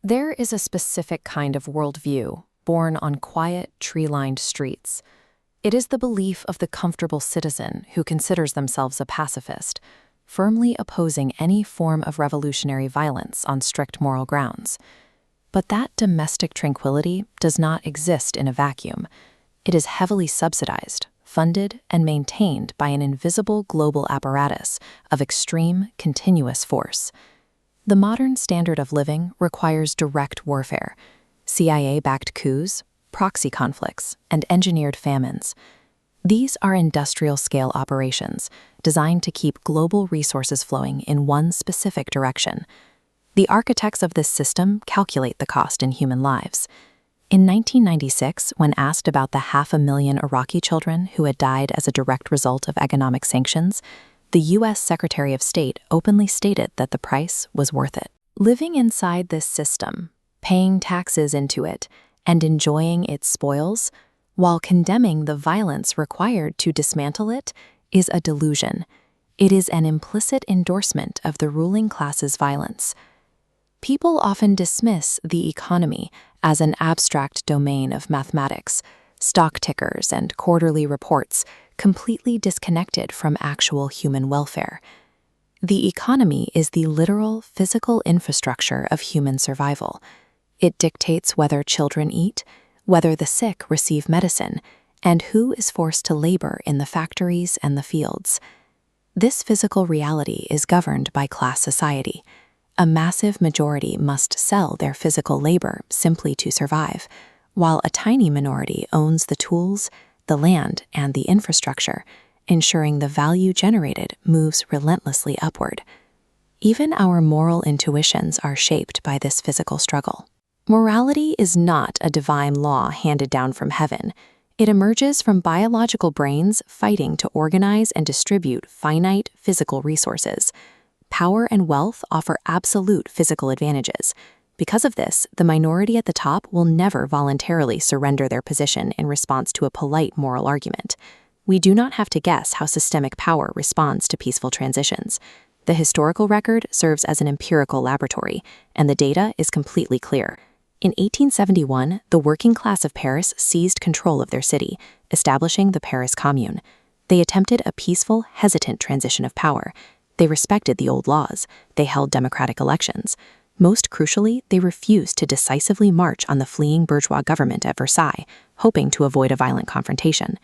There is a specific kind of worldview born on quiet, tree-lined streets. It is the belief of the comfortable citizen who considers themselves a pacifist, firmly opposing any form of revolutionary violence on strict moral grounds. But that domestic tranquility does not exist in a vacuum. It is heavily subsidized, funded, and maintained by an invisible global apparatus of extreme, continuous force. The modern standard of living requires direct warfare, CIA-backed coups, proxy conflicts, and engineered famines. These are industrial-scale operations designed to keep global resources flowing in one specific direction. The architects of this system calculate the cost in human lives. In 1996, when asked about the 500,000 Iraqi children who had died as a direct result of economic sanctions, the U.S. Secretary of State openly stated that the price was worth it. Living inside this system, paying taxes into it, and enjoying its spoils, while condemning the violence required to dismantle it, is a delusion. It is an implicit endorsement of the ruling class's violence. People often dismiss the economy as an abstract domain of mathematics, stock tickers, and quarterly reports, completely disconnected from actual human welfare. The economy is the literal physical infrastructure of human survival. It dictates whether children eat, whether the sick receive medicine, and who is forced to labor in the factories and the fields. This physical reality is governed by class society. A massive majority must sell their physical labor simply to survive, while a tiny minority owns the tools, the land, and the infrastructure, ensuring the value generated moves relentlessly upward. Even our moral intuitions are shaped by this physical struggle. Morality is not a divine law handed down from heaven. It emerges from biological brains fighting to organize and distribute finite physical resources. Power and wealth offer absolute physical advantages. Because of this, the minority at the top will never voluntarily surrender their position in response to a polite moral argument. We do not have to guess how systemic power responds to peaceful transitions. The historical record serves as an empirical laboratory, and the data is completely clear. In 1871, the working class of Paris seized control of their city, establishing the Paris Commune. They attempted a peaceful, hesitant transition of power. They respected the old laws. They held democratic elections. Most crucially, they refused to decisively march on the fleeing bourgeois government at Versailles, hoping to avoid a violent confrontation.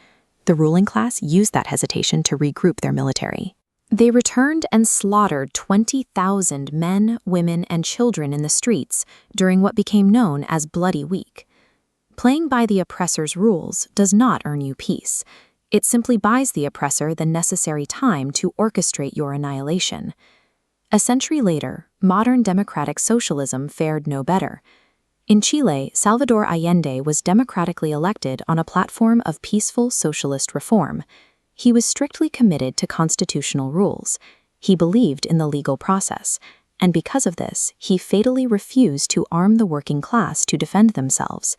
The ruling class used that hesitation to regroup their military. They returned and slaughtered 20,000 men, women, and children in the streets during what became known as Bloody Week. Playing by the oppressor's rules does not earn you peace. It simply buys the oppressor the necessary time to orchestrate your annihilation. A century later, modern democratic socialism fared no better. In Chile, Salvador Allende was democratically elected on a platform of peaceful socialist reform. He was strictly committed to constitutional rules. He believed in the legal process, and because of this, he fatally refused to arm the working class to defend themselves.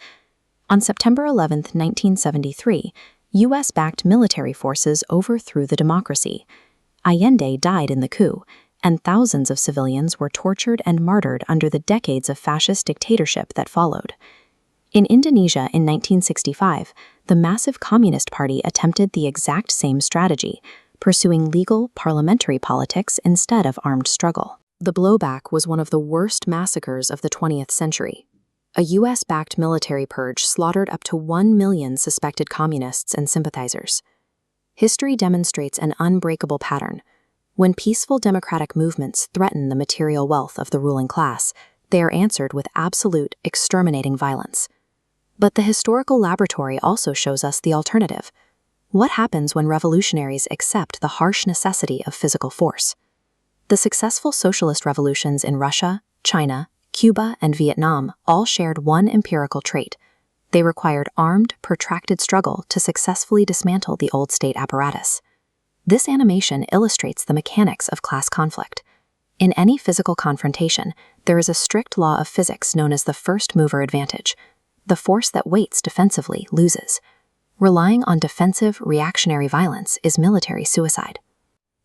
On September 11, 1973, U.S.-backed military forces overthrew the democracy. Allende died in the coup, and thousands of civilians were tortured and martyred under the decades of fascist dictatorship that followed. In Indonesia in 1965, the massive Communist Party attempted the exact same strategy, pursuing legal parliamentary politics instead of armed struggle. The blowback was one of the worst massacres of the 20th century. A U.S.-backed military purge slaughtered up to 1 million suspected communists and sympathizers. History demonstrates an unbreakable pattern. When peaceful democratic movements threaten the material wealth of the ruling class, they are answered with absolute, exterminating violence. But the historical laboratory also shows us the alternative. What happens when revolutionaries accept the harsh necessity of physical force? The successful socialist revolutions in Russia, China, Cuba, and Vietnam all shared one empirical trait. They required armed, protracted struggle to successfully dismantle the old state apparatus. This animation illustrates the mechanics of class conflict. In any physical confrontation, there is a strict law of physics known as the first mover advantage. The force that waits defensively loses. Relying on defensive, reactionary violence is military suicide.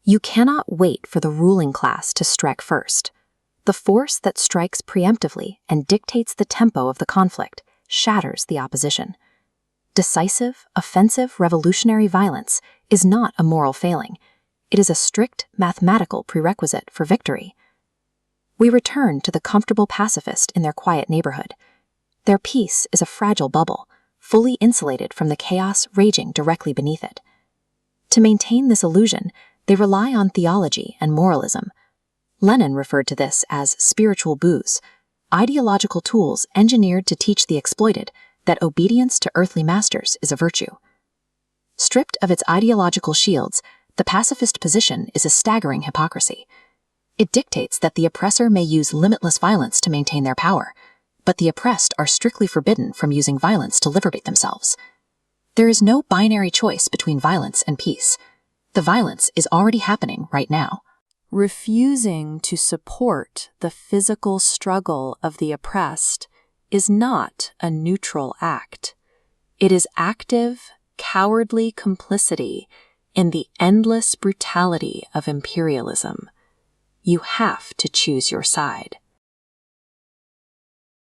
You cannot wait for the ruling class to strike first. The force that strikes preemptively and dictates the tempo of the conflict shatters the opposition. Decisive, offensive, revolutionary violence is not a moral failing. It is a strict mathematical prerequisite for victory. We return to the comfortable pacifist in their quiet neighborhood. Their peace is a fragile bubble, fully insulated from the chaos raging directly beneath it. To maintain this illusion, they rely on theology and moralism. Lenin referred to this as spiritual booze, ideological tools engineered to teach the exploited that obedience to earthly masters is a virtue. Stripped of its ideological shields, the pacifist position is a staggering hypocrisy. It dictates that the oppressor may use limitless violence to maintain their power, but the oppressed are strictly forbidden from using violence to liberate themselves. There is no binary choice between violence and peace. The violence is already happening right now. Refusing to support the physical struggle of the oppressed is not a neutral act. It is active, cowardly complicity in the endless brutality of imperialism. You have to choose your side.